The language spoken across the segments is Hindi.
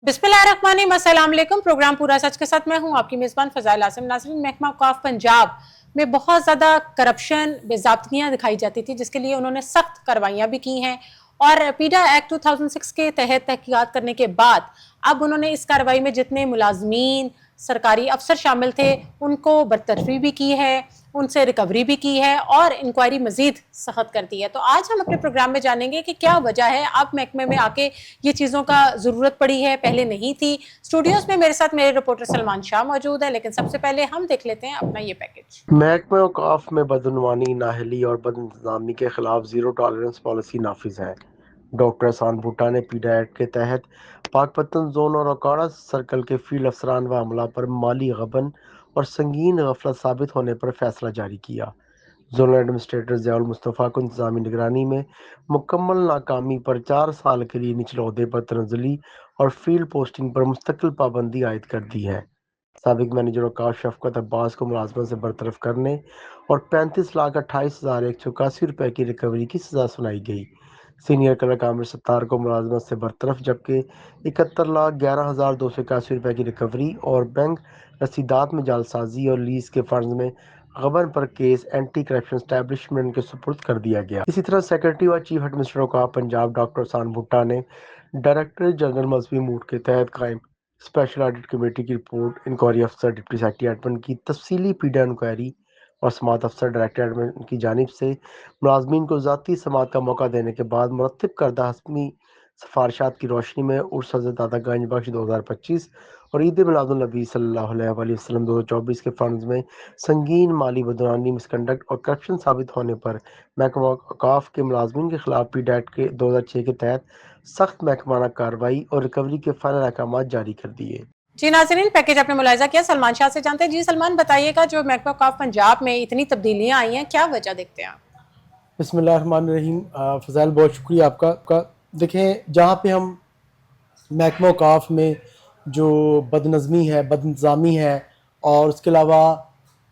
बिस्मिल्लाहिर्रहमानिर्रहीम, अस्सलाम वालेकुम। प्रोग्राम पूरा सच के साथ मैं हूं आपकी मेज़बान फ़ज़ाइल आसिम। नाज़रीन, महकमा औक़ाफ़ पंजाब में बहुत ज़्यादा करप्शन, बेज़ाब्तियाँ दिखाई जाती थी, जिसके लिए उन्होंने सख्त कार्रवाइयाँ भी की हैं और पीडा एक्ट 2006 के तहत तहकीकात करने के बाद अब उन्होंने इस कार्रवाई में जितने मुलाजमीन, सरकारी अफसर शामिल थे, उनको बरतरफी भी की है, उनसे रिकवरी भी की है और इंक्वायरी मजीद सख्त कर दी है। तो आज हम अपने प्रोग्राम में जानेंगे कि क्या वजह है अब महकमे में आके ये चीज़ों का ज़रूरत पड़ी है, पहले नहीं थी। स्टूडियोज़ में मेरे साथ मेरे रिपोर्टर सलमान शाह मौजूद है, लेकिन सबसे पहले हम देख लेते हैं अपना ये पैकेज। महकमा औक़ाफ़ में बदउनवानी, नाअहली और बदइंतज़ामी के खिलाफ ज़ीरो टॉलरेंस पॉलिसी नाफिज है। डॉक्टर एहसान भुट्टा ने पीडा एक्ट के तहत पाकपतन जोन और अकाड़ा सर्कल के फील्ड अफसरान व अमला पर माली गबन और संगीन गफलत साबित होने पर फैसला जारी किया। जोनल एडमिनिस्ट्रेटर ज़ियाउल मुस्तफ़ा को इंतज़ामी निगरानी में मुकम्मल नाकामी पर 4 साल के लिए निचले ओहदे पर तनज़्ज़ुली और फील्ड पोस्टिंग पर मुस्तकिल पाबंदी आयद कर दी है। साबिक मैनेजर औक़ाफ़ शफ़क़त अब्बास को मुलाज़मत से बरतरफ करने और 35,28,181 की रिकवरी की सज़ा सुनाई गई। सीनियर क्लर्क आमिर सत्तार को मुलाज़मत से बरतरफ, जबकि 71,11,281 की रिकवरी और बैंक रसीदात में जालसाजी और लीज़ के फंड्स में गबन पर केस एंटी करप्शन एस्टैब्लिशमेंट के सुपुर्द कर दिया गया। इसी तरह सेक्रेटरी व चीफ एडमिनिस्ट्रेटर औक़ाफ़ पंजाब डॉक्टर एहसान भुट्टा ने डायरेक्टर जनरल मजहबी मूड के तहत कायम स्पेशल ऑडिट कमेटी की रिपोर्ट, इंक्वायरी अफसर डिप्टी सेक्रेटरी एडमिन की तफसीली पीडा इंक्वायरी और समात अफसर डायरेक्टर एडमिन की जानिब से मुलाजमीन को ज़ाती समात का मौका देने के बाद मुरत्तिब करदा हतमी सिफारिशात की रोशनी में उर्स हज़रत दादा गंज बख्श 2025 और ईद मिलादुन्नबी सल्लल्लाहु अलैहि वसल्लम 2024 के फंड्स में संगीन माली बदनामी, मिसकंडक्ट और करप्शन साबित होने पर महकमा औक़ाफ़ के मुलाजमीन के खिलाफ पीडा एक्ट के 2006 के तहत सख्त महकमाना कार्रवाई और रिकवरी के फाइनल अहकाम जारी कर दिए। जी नाज़रीन, पैकेज आपने मुलाहिज़ा किया। सलमान शाह से जानते हैं। जी सलमान, बताइएगा, जो महकमा औक़ाफ़ पंजाब में इतनी तब्दीलियाँ आई हैं, क्या वजह देखते हैं आप? बिस्मिल्लाहिर्रहमानिर्रहीम। फ़ज़ाइल, बहुत शुक्रिया आपका। देखें, जहाँ पे हम महकमा औक़ाफ़ में जो बदनज़मी है, बदइंतज़ामी है और उसके अलावा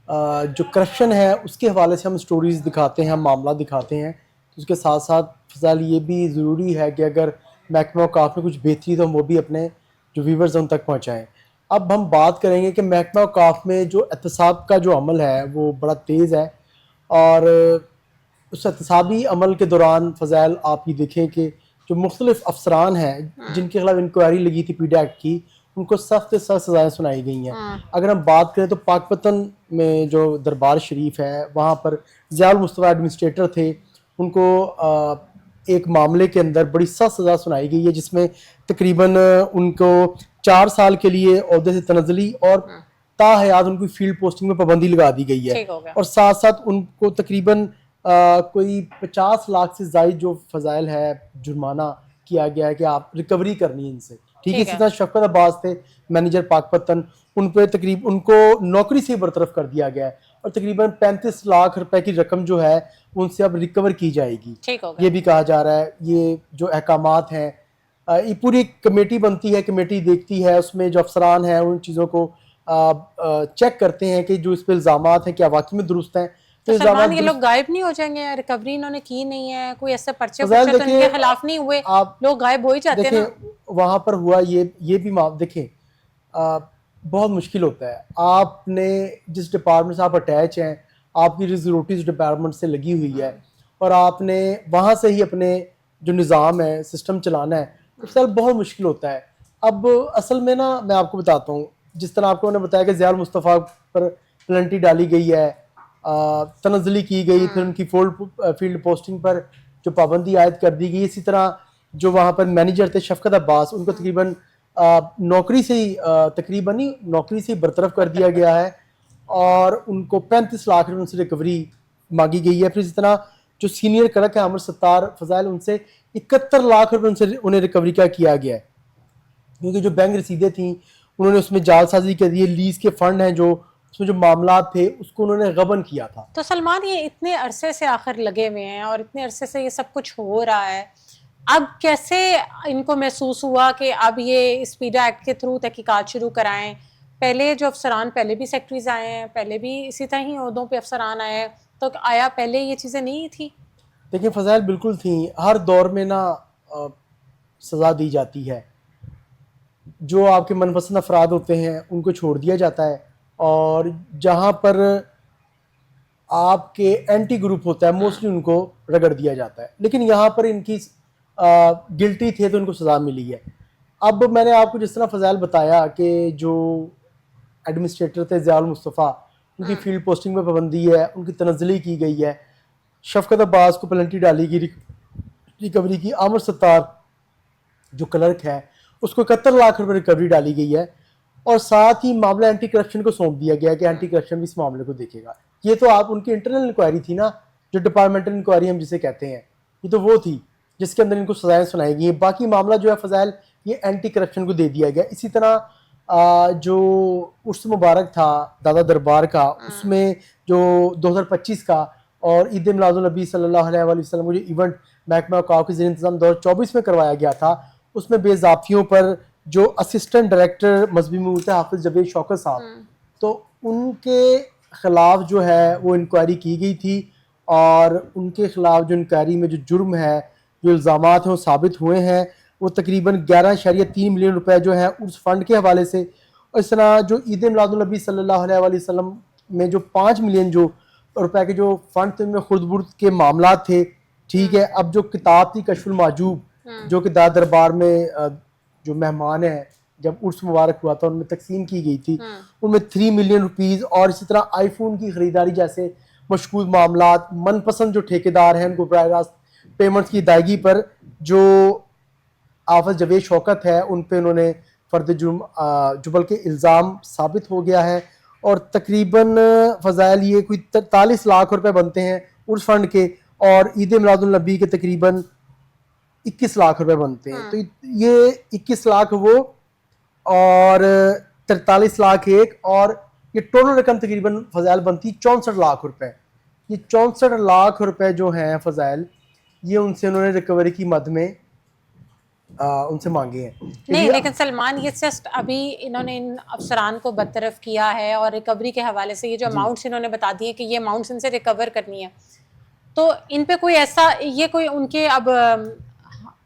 जो करप्शन है, उसके हवाले से हम स्टोरीज़ दिखाते हैं, हम मामला दिखाते हैं, तो उसके साथ साथ फ़ज़ाइल ये भी ज़रूरी है कि अगर महकमा औक़ाफ़ में कुछ बेहतरी तो हम वो भी अपने जो व्यूवर्स हैं उन तक पहुँचाएँ। अब हम बात करेंगे कि महकमा औक़ाफ़ में जो एहतसाब का जो अमल है वो बड़ा तेज़ है और उस एहतसाबी अमल के दौरान फ़ज़ाइल आप ये देखें कि जो मुख्तलिफ़ अफसरान हैं जिनके खिलाफ इंक्वायरी लगी थी पीडा एक्ट की, उनको सख्त से सख्त सज़ाएँ सुनाई गई हैं। अगर हम बात करें तो पाकपतन में जो दरबार शरीफ है, वहाँ पर ज़ियाउल मुस्तफ़ा एडमिनिस्ट्रेटर थे, उनको एक मामले के अंदर बड़ी सख्त सज़ा सुनाई गई है, जिसमें तकरीबन उनको 4 साल के लिए ओहदे से तनज़्ज़ुली और ताहयात उनकी फील्ड पोस्टिंग में पाबंदी लगा दी गई है। ठीक हो गया। और साथ साथ उनको तकरीबन कोई 50 लाख से ज़ायद जो फ़ज़ाइल है जुर्माना किया गया है कि आप रिकवरी करनी है इनसे। ठीक है। ठीक इसी है। तरह शफ़क़त अब्बास थे मैनेजर पाकपतन, उन पे उनको नौकरी से बरतरफ कर दिया गया है और तकरीबन 35 लाख रुपए की रकम जो है उनसे अब रिकवर की जाएगी। ठीक हो गया। ये भी कहा जा रहा है। ये जो अहकामात हैं, ये पूरी कमेटी बनती है, कमेटी देखती है, उसमें जो अफसरान हैं उन चीज़ों को चेक करते हैं कि जो इस पे इल्ज़ामात हैं क्या वाकई में दुरुस्त हैं। तो तो इल्ज़ामात सलमान, ये लोग दुरुस्त गायब नहीं हो जाएंगे? रिकवरी इन्होंने की नहीं है, कोई ऐसे पर्चे फ़ज़ाइल पुर्चे तो इनके देखिए, खिलाफ नहीं हुए, आप लोग गायब हो ही जाते हैं ना। देखें वहाँ पर हुआ ये भी देखें, बहुत मुश्किल होता है। आपने जिस डिपार्टमेंट से आप अटैच हैं, आपकी रोज़ी-रोटी उस डिपार्टमेंट से लगी हुई है और आपने वहाँ से ही अपने जो निज़ाम है, सिस्टम चलाना है, तो सर बहुत मुश्किल होता है। अब असल में ना मैं आपको बताता हूँ, जिस तरह आपको मैंने बताया कि ज़ियाउल मुस्तफ़ा पर पेनल्टी डाली गई है, तनज़्ज़ुली की गई, फिर उनकी फील्ड पोस्टिंग पर जो पाबंदी आयद कर दी गई। इसी तरह जो वहाँ पर मैनेजर थे शफ़क़त अब्बास, उनको तकरीबन नौकरी से ही तकरीबन ही नौकरी से बरतरफ कर दिया गया है और उनको 35 लाख रुपये उनसे रिकवरी मांगी गई है। फिर इस तरह जो सीनियर क्लर्क है आमिर सत्तार, फ़ज़ाइल, उनसे 71 लाख रुपये उनसे उन्हें रिकवरी का किया गया है, क्योंकि जो बैंक रसीदें थी उन्होंने उसमें जालसाजी कर दी है। लीज़ के फंड हैं जो उसमें जो मामला थे उसको उन्होंने गबन किया था। तो सलमान, ये इतने अरसे से आखिर लगे हुए हैं और इतने अरसे से ये सब कुछ हो रहा है, अब कैसे इनको महसूस हुआ कि अब ये इस पीडा एक्ट के थ्रू तहकीकात शुरू कराएं? पहले जो अफसरान, पहले भी सेक्रेटरीज आए हैं, पहले भी इसी तरह ही ओहदों पे अफसरान आए हैं, तो आया पहले ये चीज़ें नहीं थी? देखिए फ़ज़ाइल, बिल्कुल थी। हर दौर में ना सज़ा दी जाती है। जो आपके मनपसंद अफराद होते हैं उनको छोड़ दिया जाता है, और जहाँ पर आपके एंटी ग्रुप होता है मोस्टली उनको रगड़ दिया जाता है। लेकिन यहाँ पर इनकी गिल्टी थे तो इनको सज़ा मिली है। अब मैंने आपको जिस तरह फज़ैल बताया कि जो एडमिनिस्ट्रेटर थे ज़ियाउल मुस्तफ़ा, उनकी फील्ड पोस्टिंग में पाबंदी है, उनकी तनज़्ज़ुली की गई है, शफ़क़त अब्बास को पेनल्टी डाली गई रिकवरी की, आमिर सत्तार जो क्लर्क है उसको 71 लाख रुपए रिकवरी डाली गई है, और साथ ही मामला एंटी करप्शन को सौंप दिया गया कि एंटी करप्शन भी इस मामले को देखेगा। ये तो आप उनकी इंटरनल इंक्वायरी थी ना, जो डिपार्टमेंटल इंक्वायरी हम जिसे कहते हैं, ये तो वो थी जिसके अंदर इनको सजाएं सुनाई गई। बाकी मामला जो है फज़ैल ये एंटी करप्शन को दे दिया गया। इसी तरह जो उर्स मुबारक था दादा दरबार का, उसमें जो 2025 का और ईद मिलादुन नबी सल्लल्लाहु अलैहि वसल्लम को जो इवेंट महकमा औक़ाफ़ के ज़ेर इंतज़ाम 2024 में करवाया गया था, उसमें बेज़ाफ़ियों पर जो असिस्टेंट डायरेक्टर मजहबी अमूर थे हाफिज़ जवेद शौकत साहब, तो उनके ख़िलाफ़ जो है वो इंक्वायरी की गई थी, और उनके ख़िलाफ़ जो इंक्वायरी में जो जुर्म है, जो इल्ज़ामात हैं वो साबित हुए हैं। वो तकरीबन 11.3 मिलियन रुपए जो है उस फंड के हवाले से, और इस तरह जो ईद मिलादुन नबी सल्लल्लाहु अलैहि वसल्लम में जो 5 मिलियन जो रुपए के जो फंड थे उनमें खुर्द बुर्द के मामला थे। ठीक है, अब जो किताब थी कशफुल माजूब, जो कि दादा दरबार में जो मेहमान है जब उर्स मुबारक हुआ था उनमें तकसीम की गई थी, उनमें 3 मिलियन रुपीज़, और इसी तरह आईफोन की ख़रीदारी जैसे मशकूक मामलात, मनपसंद जो ठेकेदार हैं उनको बराह रास्त पेमेंट्स की अदायगी पर जो हाफिज़ जवेद शौकत है उन पे उन्होंने फ़र्द जुबल के इल्ज़ाम साबित हो गया है, और तकरीबन फ़ज़ाइल ये कोई 43 लाख रुपए बनते हैं उस फंड के, और ईद मिलादुन नबी के तकरीबन 21 लाख रुपए बनते हैं। तो ये 21 लाख वो और 43 लाख एक, और ये टोटल रकम तकरीबन फ़ज़ाइल बनती 64 लाख रुपए। ये 64 लाख रुपए जो हैं फ़ज़ाइल, ये उनसे उन्होंने रिकवरी की मद में उनसे मांगे हैं। नहीं, लेकिन सलमान ये जस्ट अभी इन्होंने इन अफसरान को बरतरफ किया है, और रिकवरी के हवाले से ये जो अमाउंट्स इन्होंने बता दिए कि ये अमाउंट्स इनसे रिकवर करनी है, तो इन पे कोई ऐसा ये कोई उनके अब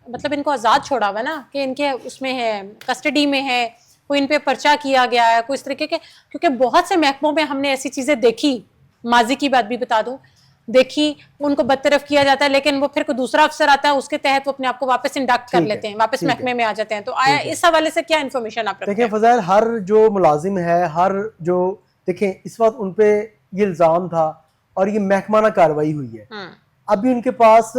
मतलब इनको आज़ाद छोड़ा हुआ है ना, कि इनके उसमें है कस्टडी में है, कोई इन पे पर्चा किया गया है कोई इस तरीके के, क्योंकि बहुत से महकमों में हमने ऐसी चीज़ें देखी, माजी की बात भी बता दूं, देखी, उनको बरतरफ किया जाता है, लेकिन वो फिर कोई दूसरा अफसर आता है उसके तहत वो अपने आप को वापस इंडक्ट कर लेते हैं, वापस महकमे में आ जाते हैं। तो आया इस हवाले से क्या इन्फॉर्मेशन आप रखते हैं? देखिए फज़ाइल, हर जो मुलाजिम है, हर जो देखें इस वक्त उन पे ये इल्ज़ाम था और ये महकमाना कार्रवाई हुई है। अभी उनके पास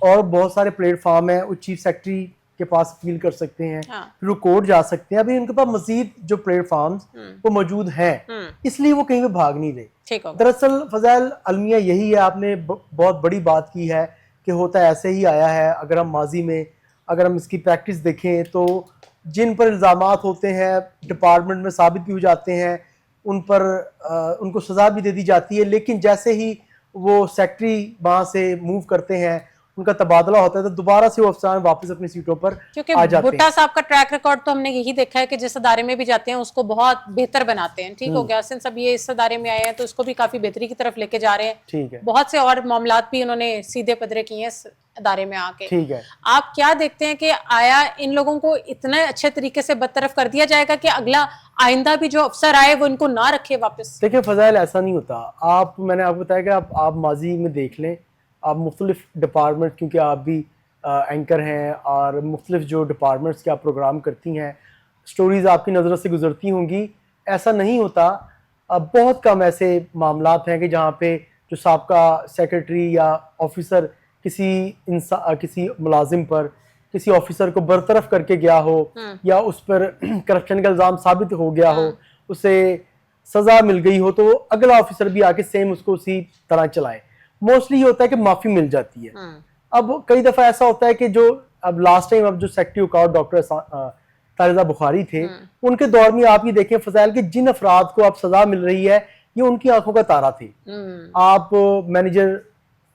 और बहुत सारे प्लेटफॉर्म है, वो चीफ सेक्रेटरी के पास अपील कर सकते हैं, फिर वो कोर्ट जा सकते हैं। अभी उनके पास मजीद जो प्लेटफॉर्म्स वो मौजूद हैं, इसलिए वो कहीं पे भाग नहीं रहे। दरअसल फज़ाइल अलमिया यही है, आपने बहुत बड़ी बात की है कि होता ऐसे ही आया है। अगर हम माजी में अगर हम इसकी प्रैक्टिस देखें तो जिन पर इल्ज़ामात होते हैं डिपार्टमेंट में साबित भी हो जाते हैं, उन पर उनको सज़ा भी दे दी जाती है, लेकिन जैसे ही वो सेक्रेटरी वहाँ से मूव करते हैं, उनका तबादला होता है, तो दोबारा से वो अफसरान वापस अपनी सीटों पर आ जाते हैं। भुट्टा साहब का ट्रैक रिकॉर्ड तो हमने यही देखा है कि जिस अदारे में भी जाते हैं उसको बहुत बेहतर बनाते हैं। ठीक हो गया, सिंस अब ये इस अदारे में आए हैं तो उसको भी काफी बेहतरी की तरफ लेके जा रहे हैं। ठीक है, बहुत से और मामलात भी उन्होंने सीधे पदरे किए हैं इस अदारे में आके। ठीक है, आप क्या देखते हैं कि आया इन लोगों को इतने अच्छे तरीके से बदतरफ कर दिया जाएगा कि अगला आइंदा भी जो अफसर आए वो इनको ना रखे वापस? देखिए फज़ाइल, ऐसा नहीं होता। मैंने आपको बताया कि आप माजी में देख लें, आप मुख्तलिफ डिपार्टमेंट, क्योंकि आप भी एंकर हैं और मुख्तलिफ जो डिपार्टमेंट्स के आप प्रोग्राम करती हैं, स्टोरीज़ आपकी नज़रों से गुजरती होंगी। ऐसा नहीं होता। बहुत कम ऐसे मामलात हैं कि जहाँ पे जो साबका सेक्रेटरी या ऑफिसर किसी मुलाजिम पर, किसी ऑफिसर को बरतरफ करके गया हो या उस पर करप्शन का इल्ज़ाम साबित हो गया हो, उसे सज़ा मिल गई हो, तो अगला ऑफिसर भी आके सेम उसको उसी तरह चलाए। मोस्टली ये होता है कि माफ़ी मिल जाती है। अब कई दफ़ा ऐसा होता है कि जो अब लास्ट टाइम अब जो सेक्रेटरी वकालत डॉक्टर तारिज़ा बुखारी थे, उनके दौर में आप ये देखें फज़ाइल कि जिन अफराद को अब सज़ा मिल रही है ये उनकी आंखों का तारा थे। आप मैनेजर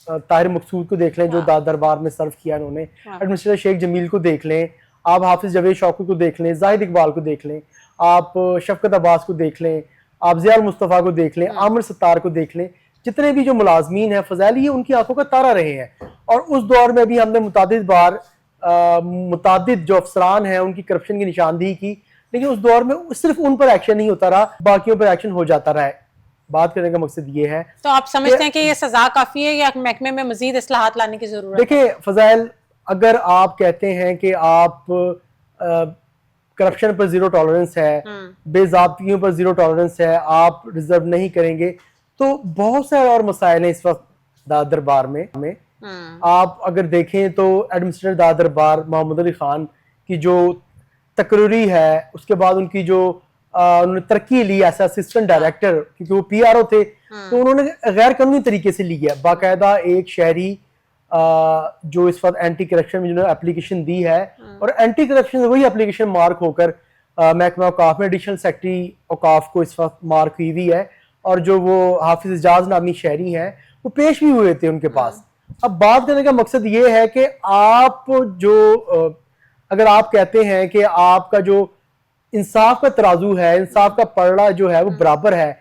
ताहिर मकसूद को देख लें जो दाद दरबार में सर्व किया उन्होंने, एडमिनिस्ट्रेटर शेख जमील को देख लें, आप हाफिज़ जवेद शौकत को देख लें, जाहिद इकबाल को देख लें, आप शफ़क़त अब्बास को देख लें, आप ज़ियाउल मुस्तफ़ा को देख लें, आमिर सत्तार को देख लें। जितने भी जो मुलाजमीन हैं फज़ाइल, ये उनकी आंखों का तारा रहे हैं। और उस दौर में भी हमने मुतादिद बार मुतादिद जो अफसरान हैं उनकी करप्शन की निशानदेही की, लेकिन उस दौर में सिर्फ उन पर एक्शन नहीं होता रहा, बाकियों पर एक्शन हो जाता रहा है। बात करने का मकसद ये है। तो आप समझते हैं कि ये सजा काफी है या महकमे में मजीद इस्लाहात लाने की जरूरत है? देखिए फजाइल, अगर आप कहते हैं कि आप करप्शन पर जीरो टॉलरेंस है, बेजाब्तियों पर जीरो टॉलरेंस है, आप रिजर्व नहीं करेंगे, तो बहुत सारे और मसाइल हैं इस वक्त दाद दरबार में। आप अगर देखें तो एडमिनिस्ट्रेटर दाद दरबार मोहम्मद अली खान की जो तकरीरी है, उसके बाद उनकी जो उन्होंने तरक्की ली एज असिस्टेंट डायरेक्टर, क्योंकि वो पीआरओ थे, तो उन्होंने गैर कानूनी तरीके से ली है। बाकायदा एक शहरी जो इस वक्त एंटी करप्शन में जिन्होंने एप्लीकेशन दी है, और एंटी करप्शन वही एप्लीकेशन मार्क होकर महकमा औकाफ में एडिशनल सेक्रेटरी औकाफ को इस वक्त मार्क हुई हुई है, और जो वो हाफिज इजाज नामी शहरी हैं वो पेश भी हुए थे उनके पास। अब बात करने का मकसद ये है कि आप जो अगर आप कहते हैं कि आपका जो इंसाफ का तराजू है, इंसाफ का पलड़ा जो है वो बराबर है,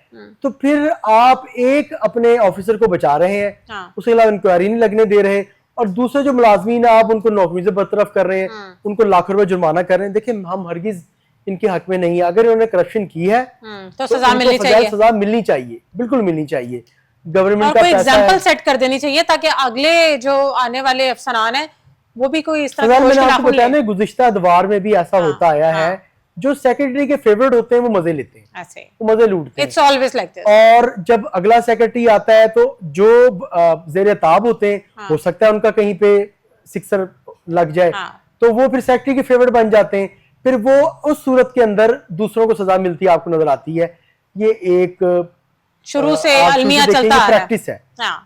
तो फिर आप एक अपने ऑफिसर को बचा रहे हैं, उसके अलावा इंक्वायरी नहीं लगने दे रहे, और दूसरे जो मुलाजमीन है आप उनको नौकरी से बरतरफ कर रहे हैं, उनको लाखों रुपए जुर्माना कर रहे हैं। देखिए हम हरगिज इनके हक में नहीं है। अगर इन्होंने करप्शन की है तो सजा मिलनी चाहिए, सजा मिलनी चाहिए, बिल्कुल मिलनी चाहिए। गवर्नमेंट का कोई एग्जांपल सेट कर देनी चाहिए ताकि अगले जो आने वाले अफसरान हैं वो भी कोई इस तरह का गुज़िश्ता दवार में भी ऐसा होता आया है, जो सेक्रेटरी के फेवरेट होते हैं वो मजे लेते हैं, ऐसे वो मजे लूटते हैं। It's always like this. और जब अगला सेक्रेटरी आता है तो जो ज़ेरे ताब होते हैं, हो सकता है उनका कहीं पे सिक्सर लग जाए, तो वो फिर सेक्रेटरी के फेवरेट बन जाते हैं, फिर वो उस सूरत के अंदर दूसरों को सजा मिलती है, आपको नजर आती है। ये एक शुरू से अलमिया चलता है, प्रैक्टिस है,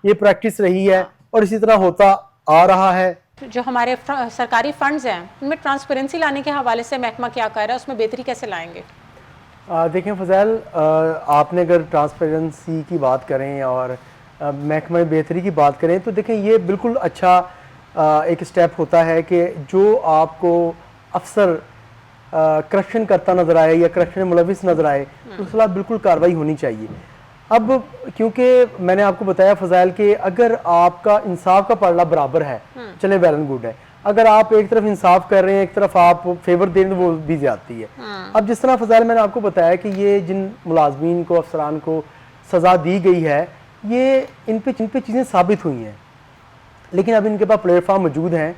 ये प्रैक्टिस रही है और इसी तरह होता आ रहा है। जो हमारे सरकारी फंड्स हैं उनमें ट्रांसपेरेंसी लाने के हवाले से महकमा क्या कर रहा है, उसमें बेहतरी कैसे लाएंगे? देखें फजैल, आपने अगर ट्रांसपेरेंसी की बात करें और महकमा में बेहतरी की बात करें तो देखें ये बिल्कुल अच्छा एक स्टेप होता है कि जो आपको अफसर करप्शन करता नजर आए या करप्शन में मुलविस नजर आए तो उसके खिलाफ बिल्कुल कार्रवाई होनी चाहिए। अब क्योंकि मैंने आपको बताया फजाइल कि अगर आपका इंसाफ का पलड़ा बराबर है, चले वेल एंड गुड है। अगर आप एक तरफ इंसाफ कर रहे हैं, एक तरफ आप फेवर दे रहे हैं, वो भी ज्यादती है। अब जिस तरह फजाइल मैंने आपको बताया कि ये जिन मुलाजमीन को, अफसरान को सजा दी गई है, ये इन पे चीज़ें साबित हुई हैं, लेकिन अब इनके पास प्लेटफॉर्म मौजूद हैं,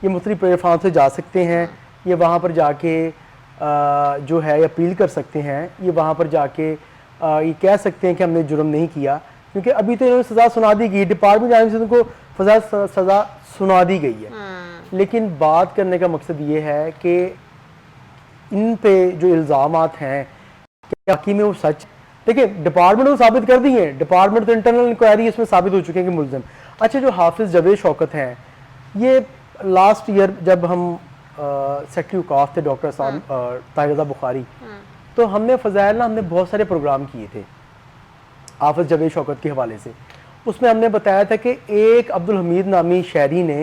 ये मुख्तलिफ प्लेटफॉर्म से जा सकते हैं, ये वहाँ पर जाके जो है अपील कर सकते हैं, ये वहाँ पर जाके ये कह सकते हैं कि हमने जुर्म नहीं किया, क्योंकि अभी तो इन्होंने सज़ा सुना दी गई, डिपार्टमेंट जाने से उनको सज़ा सुना दी गई है। लेकिन बात करने का मकसद ये है कि इन पे जो इल्ज़ामात हैं कि बाकी में वो सच, देखिए डिपार्टमेंट को साबित कर दिए हैं, डिपार्टमेंट तो इंटरनल इंक्वायरी इसमें साबित हो चुके हैं कि मुलज़िम। अच्छा, जो हाफिज़ जावेद शौकत हैं, ये लास्ट ईयर जब हम सेक्रेटरी औकाफ थे डॉक्टर ताहिर बुखारी, तो हमने फजाइल ना हमने बहुत सारे प्रोग्राम किए थे हाफिज़ जावेद शौकत के हवाले से। उसमें हमने बताया था कि एक अब्दुल हमीद नामी शहरी ने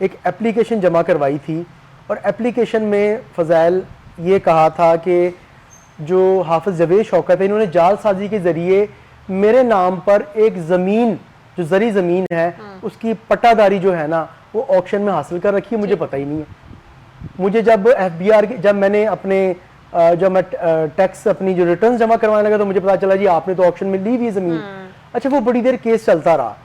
एक एप्लीकेशन जमा करवाई थी, और एप्लीकेशन में फजाइल ये कहा था कि जो हाफिज़ जावेद शौकत है, इन्होंने जालसाजी के ज़रिए मेरे नाम पर एक ज़मीन, जो ज़री ज़मीन है, उसकी पट्टादारी जो है ना वो ऑक्शन में हासिल कर रखी है, मुझे पता ही नहीं है। मुझे जब FBR जब मैंने अपने जब मैं टैक्स अपनी जो रिटर्न जमा करवाने लगा तो मुझे पता चला जी आपने तो ऑक्शन में ली हुई ज़मीन। अच्छा, वो बड़ी देर केस चलता रहा,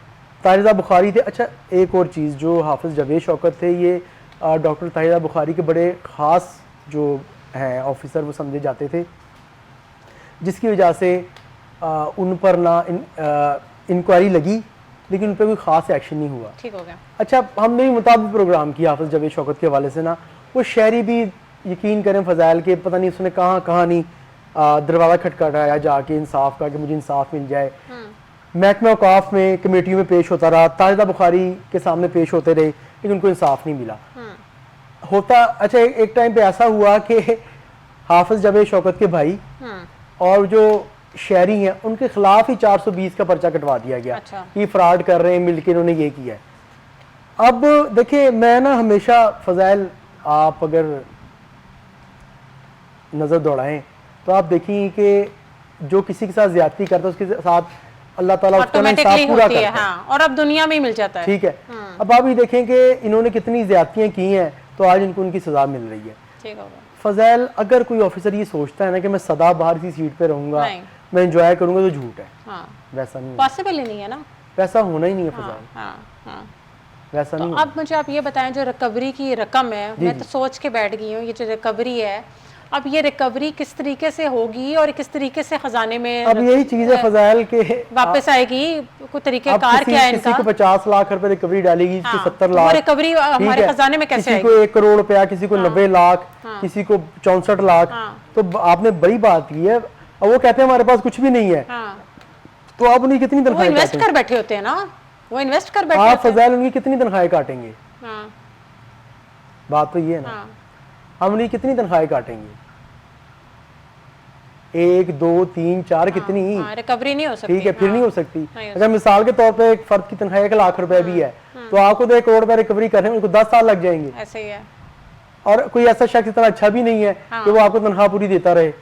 ताहिर बुखारी थे। अच्छा, एक और चीज़, जो हाफिज़ जावेद शौकत थे, ये डॉक्टर ताहिर बुखारी के बड़े ख़ास जो हैं ऑफिसर वो समझे जाते थे, जिसकी वजह से उन पर ना इंक्वायरी लगी, लेकिन उन पर कोई ख़ास एक्शन नहीं हुआ। ठीक हो गया। अच्छा, हमने भी मुताबिक प्रोग्राम किया हाफिज़ जावेद शौकत के हवाले से ना, वो शहरी भी यकीन करें फजाइल के पता नहीं उसने कहाँ नहीं दरवाज़ा खटखटाया जाके इंसाफ का कि मुझे इंसाफ मिल जाए। महकमा औकाफ में कमेटियों में पेश होता रहा, ताहिर बुखारी के सामने पेश होते रहे, लेकिन उनको इंसाफ नहीं मिला होता। अच्छा, एक टाइम पे ऐसा हुआ कि हाफिज़ जावेद शौकत के भाई और जो शहरी हैं उनके खिलाफ ही 420 का पर्चा कटवा दिया गया। अच्छा। ये फ्रॉड कर रहे हैं, मिलकर इन्होंने ये किया है। अब देखिए, मैं ना हमेशा फजाइल, आप अगर नज़र दौड़ाएं तो आप देखेंगे कि जो किसी के साथ ज्यादती करता है उसके साथ अल्लाह ताला उसका इंसाफ पूरा करता है, और अब दुनिया में ही मिल जाता है। ठीक है। अब आप ये देखें कि इन्होंने कितनी ज्यादतियां की हैं, तो तो आज इनको उनकी सज़ा मिल रही है। ठीक होगा। फजैल, अगर कोई ऑफिसर ये सोचता है ना कि मैं सदा बाहर की सीट पे रहूंगा, नहीं। मैं एंजॉय करूंगा, तो झूठ है। हाँ, वैसा नहीं है। पॉसिबल ही नहीं है ना। वैसा होना ही नहीं है हाँ, फजैल, हाँ, हाँ। वैसा तो नहीं अब मुझे आप ये बताएं, जो रिकवरी की रकम है, मैं तो सोच के बैठ गई हूँ, ये जो रिकवरी है, अब ये रिकवरी किस तरीके से होगी और किस तरीके से खजाने में अब यही चीज़ है फजैल के वापस आएगी, कोई तरीके अब कार क्या है किसी इनका? को 50 लाख रुपए रिकवरी डालेगी, किसी को 70 तो लाख, वो रिकवरी हमारे ठीक है? खजाने में कैसे किसी आएगी? को 1 करोड़ रुपया, किसी को 90 लाख, किसी को 64 लाख। हाँ। तो आपने बड़ी बात की है। अब वो कहते हैं हमारे पास कुछ भी नहीं है, हाँ, तो आप उनकी कितनी वो तनख्वाहें इन्वेस्ट काटेंगे? कर बैठे होते हैं ना, वो इन्वेस्ट कर बैठे आप होते हैं। फजैल उनकी कितनी तनख्वाहें काटेंगे? हाँ, बात तो ये है ना, हाँ, हम उनकी कितनी तनख्वाहें काटेंगे? 1 2 3 4 कितनी? हाँ, रिकवरी नहीं हो सकती। ठीक है, फिर हाँ, नहीं हो सकती। नहीं हो अगर मिसाल के तौर पे एक फर्द की तनख्वाह 1 लाख रुपए भी है, तो आपको तो 1 करोड़ रुपए रिकवरी करने में उनको 10 साल लग जाएंगे। ऐसे ही है। और कोई ऐसा शख्स इतना अच्छा भी नहीं है कि वो आपको तनख्वाह पूरी देता रहे।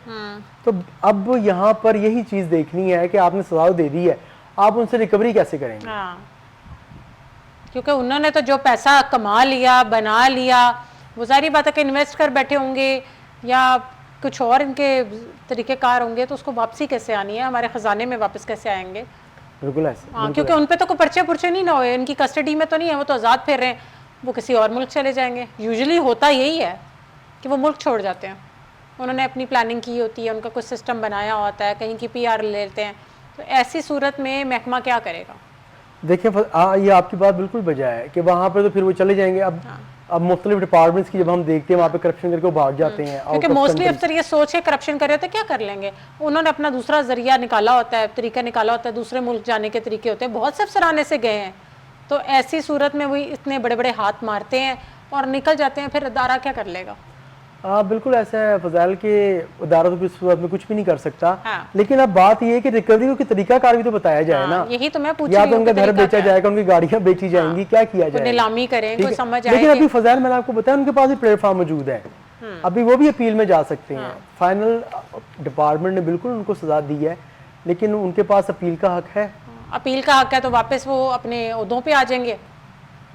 तो अब यहाँ पर यही चीज देखनी है कि आपने सजा दे दी है, आप उनसे रिकवरी कैसे करेंगे? हाँ, क्योंकि उन्होंने तो जो पैसा कमा लिया, बना लिया, वो सारी बात है कि इन्वेस्ट कर बैठे होंगे या कुछ और इनके तरीक़ेकार होंगे, तो उसको वापसी कैसे आनी है, हमारे ख़जाने में वापस कैसे आएंगे? बिल्कुल ऐसे। हाँ, क्योंकि उन पे तो कोई पर्चे पुर्चे नहीं ना हुए, इनकी कस्टडी में तो नहीं है, वो तो आज़ाद फिर रहे हैं, वो किसी और मुल्क चले जाएंगे। यूजुअली होता यही है कि वो मुल्क छोड़ जाते हैं, उन्होंने अपनी प्लानिंग की होती है, उनका कुछ सिस्टम बनाया होता है, कहीं की PR ले लेते हैं। तो ऐसी सूरत में महकमा क्या करेगा? देखिए ये आपकी बात बिल्कुल बजा है कि वहाँ पे तो फिर वो चले जाएंगे। अब मुख्तलिफ डिपार्टमेंट्स की जब हम देखते हैं वहाँ पे करप्शन करके वो भाग जाते हैं। क्योंकि मोस्टली अफसर ये सोच के करप्शन कर रहे होते हैं क्या कर लेंगे, उन्होंने अपना दूसरा जरिया निकाला होता है, तरीका निकाला होता है, दूसरे मुल्क जाने के तरीके होते हैं, बहुत से अफसर आने से गए हैं। तो ऐसी सूरत में वही इतने बड़े बड़े हाथ मारते हैं और निकल जाते हैं, फिर अदारा क्या कर लेगा? हाँ बिल्कुल ऐसा है फजैल के अदारा तो इस सूरत में कुछ भी नहीं कर सकता। हाँ। लेकिन अब बात ये है कि रिकवरी को तरीकाकार भी तो बताया जाए ना। यही तो मैं पूछ या रही तो हूँ उनका कि घर तरीका बेचा क्या है? जाएगा, उनकी गाड़ियां बेची जाएंगी, क्या किया कोई जाएगा? नीलामी करें, ठीक कोई है। समझ आए लेकिन कि अभी फजैल मैंने आपको बताया उनके पास भी प्लेटफॉर्म मौजूद है, अभी वो भी अपील में जा सकते हैं। फाइनल डिपार्टमेंट ने बिल्कुल उनको सजा दी है, लेकिन उनके पास अपील का हक है। अपील का हक है, तो वापस वो अपने ओहदों पे आ जाएंगे,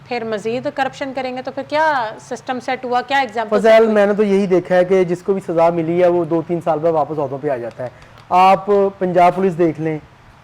फिर मजीद करप्शन करेंगे, तो फिर क्या सिस्टम सेट हुआ, क्या एग्जाम्पल? फजैल मैंने तो यही देखा है कि जिसको भी सजा मिली है वो 2-3 साल बाद वापस ओहदों पे आ जाता है। आप पंजाब पुलिस देख लें,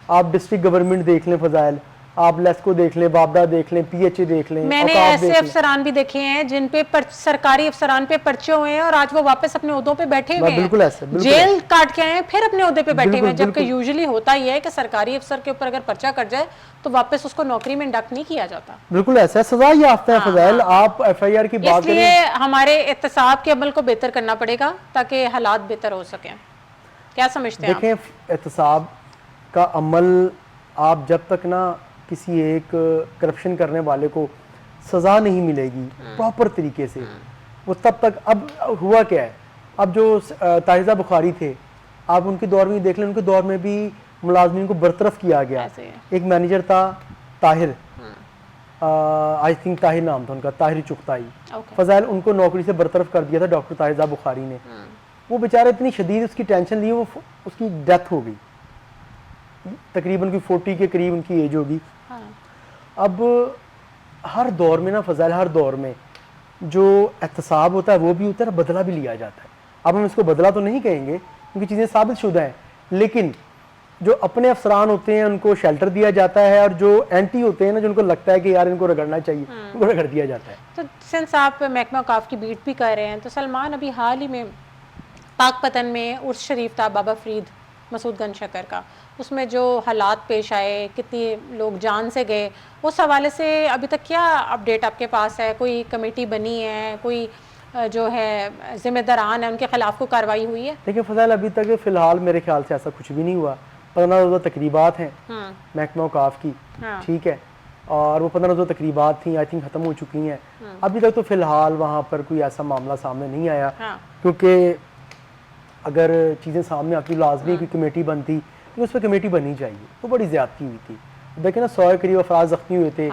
आप डिस्ट्रिक्ट गवर्नमेंट देख लें फजैल, आप लेस्को देख लें, बाबदा देख लें, PHA देख लें, मैंने औकाफ ऐसे देख लें। अफसरान भी देखे हैं जिन पे सरकारी अफसरान पे पर्चे हुए हैं और आज वो वापस अपने ओहदों पे बैठे हुए हैं, बिल्कुल ऐसे, बिल्कुल जेल काट के आए हैं, फिर अपने ओहदे पे बैठे हुए हैं। बिल्कुल, जबकि यूजुअली होता ही है कि सरकारी अफसर के ऊपर अगर पर्चा कट जाए तो वापस उसको नौकरी में इंडक्ट नहीं किया जाता। बिल्कुल ऐसा है, सजा याफ्ता है फजैल। आप FIR की बात इसलिए करें, हमारे एहतसाब के अमल को बेहतर करना पड़ेगा ताकि हालात बेहतर हो सकें। क्या समझते हैं आप? देखें एहतसाब का अमल, आप जब तक ना किसी एक करप्शन करने वाले को सज़ा नहीं मिलेगी प्रॉपर तरीके से, वो तब तक। अब हुआ क्या है, अब जो ताहिज़ा बुखारी थे, आप उनके दौर में देख लें, उनके दौर में भी मुलाजमीन को बरतरफ किया गया। ऐसे है। एक मैनेजर था ताहिर, आई थिंक ताहिर नाम था उनका, ताहिर चुगताई। ओके। फजैल उनको नौकरी से बरतरफ कर दिया था डॉक्टर ताहिज़ा बुखारी ने। वो बेचारे इतनी शदीद उसकी टेंशन ली, वो उसकी डेथ हो गई, तकरीबन की 40 के करीब उनकी एज होगी। हाँ। अब हर दौर में ना फजैल, हर दौर में जो एहतसाब होता है वो भी होता है, बदला भी लिया जाता है। अब हम इसको बदला तो नहीं कहेंगे क्योंकि चीज़ें साबित शुदा हैं, लेकिन जो अपने अफसरान होते हैं उनको शेल्टर दिया जाता है, और जो एंटी होते हैं ना, जिनको लगता है कि यार इनको रगड़ना चाहिए, उनको रगड़ दिया जाता है। तो सिंस आप महकमा औकाफ की बीट भी कर रहे हैं, तो सलमान अभी हाल ही में पाकपतन में उर्स शरीफ था बाबा फरीद मसूद गंज शकर का, उसमें जो हालात पेश आए, कितने लोग जान से गए, उस हवाले से अभी तक क्या अपडेट आपके पास है? कोई कमेटी बनी है, कोई जो है जिम्मेदारान है, उनके खिलाफ कोई कार्रवाई हुई है? देखिए फजैल, अभी तक फ़िलहाल मेरे ख्याल से ऐसा कुछ भी नहीं हुआ। 15 रोज़ा तकरीबात हैं महकमा औकाफ की, ठीक है, और वो 15 रोज़ा तकरीबात थी, आई थिंक ख़त्म हो चुकी हैं। अभी तक तो फ़िलहाल वहाँ पर कोई ऐसा मामला सामने नहीं आया, क्योंकि अगर चीज़ें सामने आती, लाजमी कोई कमेटी बनती तो उस पर कमेटी बननी चाहिए। तो बड़ी ज़्यादती हुई थी। देखिए ना, 100 करीब अफराद ज़ख्मी हुए थे,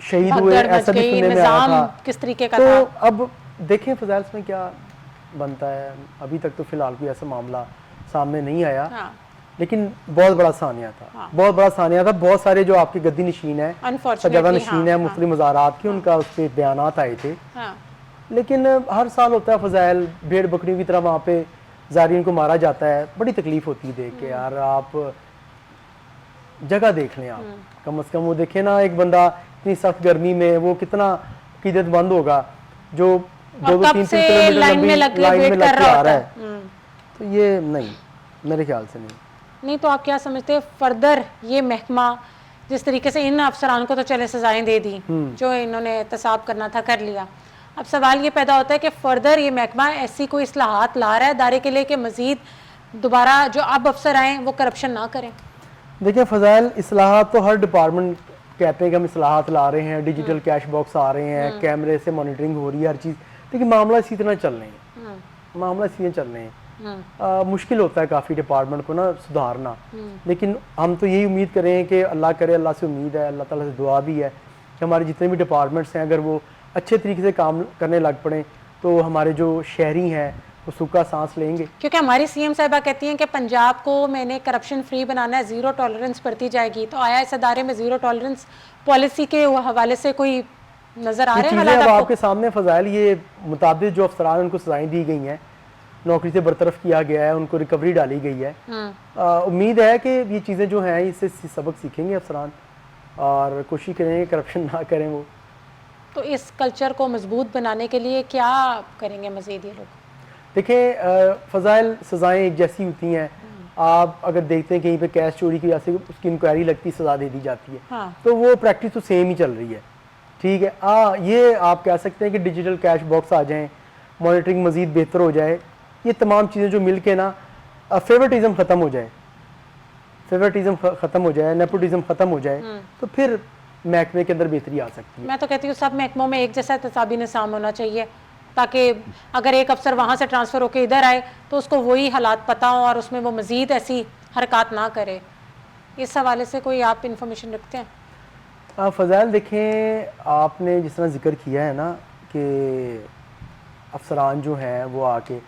शहीद हुए, ऐसा भी सुनने में आया था। किस तरीके का तो था? अब देखें फजैल इसमें क्या बनता है। अभी तक तो फिलहाल कोई ऐसा मामला सामने नहीं आया, लेकिन बहुत बड़ा सानिया था, बहुत बड़ा सानिया था। बहुत सारे जो आपके गद्दी नशीन है, सजादा नशीन है, मुख्तलिफ मज़ारात के, उनका उस पर बयानात आए थे। लेकिन हर साल होता है फजाइल, भेड़ बकरियों की तरह वहाँ पे ज़ायरीन को मारा जाता है, बड़ी तकलीफ होती है देख के यार। आप जगह देख लें, आप कम से कम वो देखें ना, एक बंदा इतनी सख्त गर्मी में वो कितना अकीदतमंद होगा जो और कब 2-3 से किलोमीटर लाइन में लंबी लग लाइन में वेट लग कर के रहा आ होता रहा है। है। तो ये नहीं, मेरे ख्याल से नहीं। नहीं तो आप क्या समझते हैं फर्दर ये महकमा जिस तरीके से इन अफसरान को तो चले सजाएं दे दी, जो इन्होंने एहतसाब करना था कर लिया, अब सवाल ये पैदा होता है कि फर्दर ये महकमा ऐसी कोई इस्लाहात ला रहा है दायरे के लिए कि मजीद दोबारा जो अब अफसर आए वो करप्शन ना करें। देखिए फ़ज़ाइल, इस्लाहात तो हर डिपार्टमेंट कहते हैं कि हम इस्लाहात ला रहे हैं, डिजिटल कैश बॉक्स आ रहे हैं, कैमरे से मॉनिटरिंग हो रही है हर चीज़, लेकिन मामला इसी तरह चल रहे हैं, मामला इसी तरह चल रहे हैं। मुश्किल होता है काफ़ी डिपार्टमेंट को ना सुधारना, लेकिन हम तो यही उम्मीद करें कि अल्लाह करे, अल्लाह से उम्मीद है, अल्लाह ताला से दुआ भी है कि हमारे जितने भी डिपार्टमेंट्स हैं अगर वो अच्छे तरीके से काम करने लग पड़ें तो हमारे जो शहरी हैं वो सूखा सांस लेंगे। क्योंकि हमारी सीएम साहिबा कहती हैं कि पंजाब को मैंने करप्शन फ्री बनाना है, ज़ीरो टॉलरेंस बढ़ती जाएगी, तो आया इस अदारे में ज़ीरो टॉलरेंस पॉलिसी के हवाले से कोई नज़र आ ये रहे हैं चीज़ें हालात अब आपको? आपके सामने फ़ज़ाइल, ये मुताबिक जो अफसरान उनको सजाएं दी गई हैं, नौकरी से बरतरफ किया गया है, उनको रिकवरी डाली गई है। उम्मीद है कि ये चीज़ें जो हैं इससे सबक सीखेंगे अफसरान और कोशिश करेंगे करप्शन ना करें वो। तो इस कल्चर को मजबूत बनाने के लिए क्या करेंगे मजीद ये लोग? देखें फ़ज़ाइल, सज़ाएँ एक जैसी होती हैं। आप अगर देखते हैं कहीं पे कैश चोरी की वजह से उसकी इंक्वायरी लगती, सज़ा दे दी जाती है, हाँ। तो वो प्रैक्टिस तो सेम ही चल रही है। ठीक है, ये आप कह सकते हैं कि डिजिटल कैश बॉक्स आ जाएं, मॉनिटरिंग मज़ीद बेहतर हो जाए, ये तमाम चीज़ें जो मिल के ना फेवरेटिज़म ख़त्म हो जाए, फेवरेटिज़म ख़त्म हो जाए, नेपोटिज़म ख़त्म हो जाए, तो फिर महकमे के अंदर बेहतरी आ सकती है। मैं तो कहती हूँ सब महकमों में एक जैसा एहतसाबी निज़ाम होना चाहिए, ताकि अगर एक अफसर वहाँ से ट्रांसफ़र होकर इधर आए तो उसको वही हालात पता हो और उसमें वो मज़ीद ऐसी हरकत ना करे। इस हवाले से कोई आप इंफॉर्मेशन रखते हैं? फ़ज़ाइल, देखें आपने जिस तरह ज़िक्र किया है ना कि अफसरान जो हैं वो आके,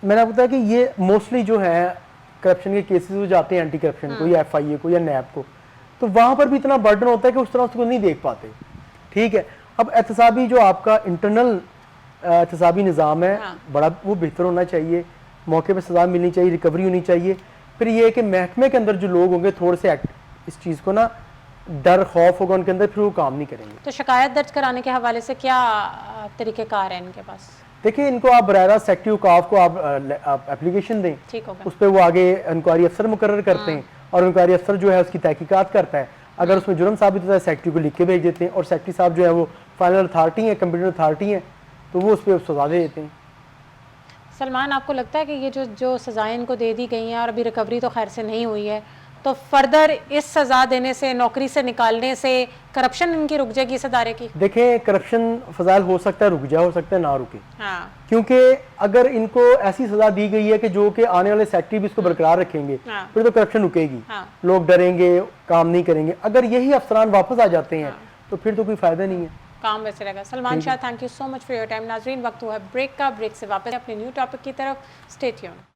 मैंने आपको बताया कि ये मोस्टली जो है करप्शन के केसेस वो जाते हैं एंटी करप्शन को या FIA को या नैब को, तो वहाँ पर भी इतना बर्डन होता है कि उस तरह उसको नहीं देख पाते। ठीक है, अब एहतसाबी जो आपका इंटरनल एहतसाबी निज़ाम है, बड़ा वो बेहतर होना चाहिए, मौके पर सज़ा मिलनी चाहिए, रिकवरी होनी चाहिए। फिर ये है कि महकमे के अंदर जो लोग होंगे थोड़े से इस चीज़ को ना डर खौफ होगा उनके अंदर, फिर वो काम नहीं करेंगे। तो शिकायत दर्ज कराने के हवाले से क्या तरीक़ेकार है इनके पास? देखिए, इनको आप बराह रास्त सेक्रेटरी औकाफ को आप एप्लीकेशन दें, ठीक होगा। उस पर वो आगे इंक्वायरी अफसर मुकर्रर करते हैं और इंक्वायरी अफसर जो है उसकी तहकीकात करता है। अगर उसमें जुर्म साबित होता है सेक्रेटरी को लिख के भेज देते हैं और सेक्रेटरी साहब जो है वो फाइनल अथॉरिटी है, कंप्यूटर अथॉरिटी है, तो वो उस पर सजा दे देते हैं। सलमान, आपको लगता है कि ये जो सज़ाएं इनको दे दी गई हैं और अभी रिकवरी तो खैर से नहीं हुई है, तो फर्दर इस सज़ा देने से, नौकरी से निकालने से करप्शन इनकी रुक जाएगी इस अदारे की? देखें, करप्शन फ़ज़ाइल हो सकता है रुक जाए, हो सकता है ना रुके। हाँ। क्योंकि अगर इनको ऐसी सज़ा दी गई है कि जो कि आने वाले सेक्रेटरी भी इसको बरकरार रखेंगे, हाँ। फिर तो करप्शन रुकेगी। हाँ। लोग डरेंगे, काम नहीं करेंगे। अगर यही अफसरान वापस आ जाते हैं तो फिर तो कोई फ़ायदा नहीं है, काम वैसे रहेगा। Salman Shah, thank you so much for your time. नाजरीन, वक्त हुआ है ब्रेक का। ब्रेक से वापस अपने न्यू टॉपिक की तरफ। Stay tuned.